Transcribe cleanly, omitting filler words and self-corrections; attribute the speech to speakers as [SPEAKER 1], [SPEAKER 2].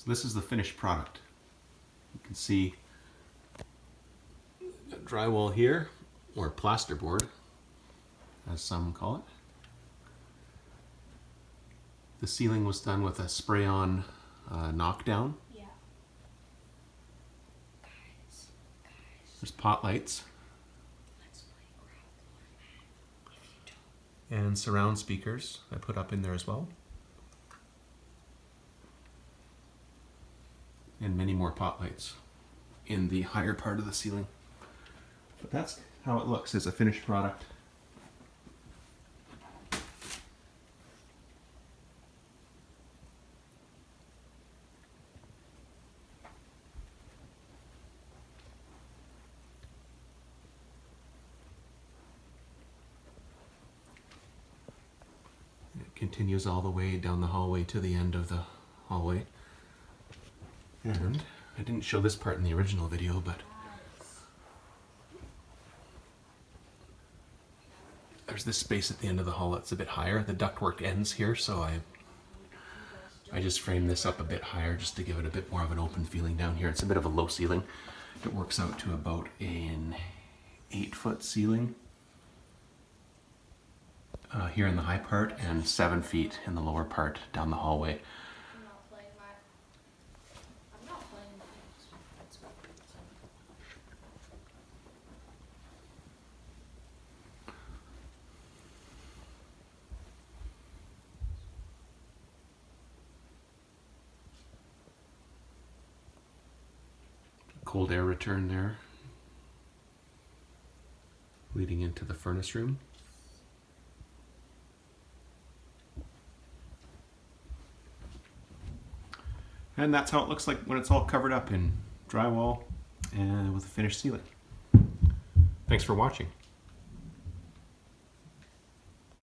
[SPEAKER 1] So this is the finished product. You can see drywall here, or plasterboard, as some call it. The ceiling was done with a spray-on knockdown.
[SPEAKER 2] Yeah.
[SPEAKER 1] There's pot lights. And surround speakers I put up in there as well. And many more pot lights in the higher part of the ceiling. But that's how it looks as a finished product. It continues all the way down the hallway to the end of the hallway. And I didn't show this part in the original video, but there's this space at the end of the hall that's a bit higher. The ductwork ends here, so I just framed this up a bit higher just to give it a bit more of an open feeling down here. It's a bit of a low ceiling. It works out to about an 8-foot ceiling here in the high part and 7 feet in the lower part down the hallway. Cold air return there, leading into the furnace room. And that's how it looks like when it's all covered up in drywall and with a finished ceiling. Thanks for watching.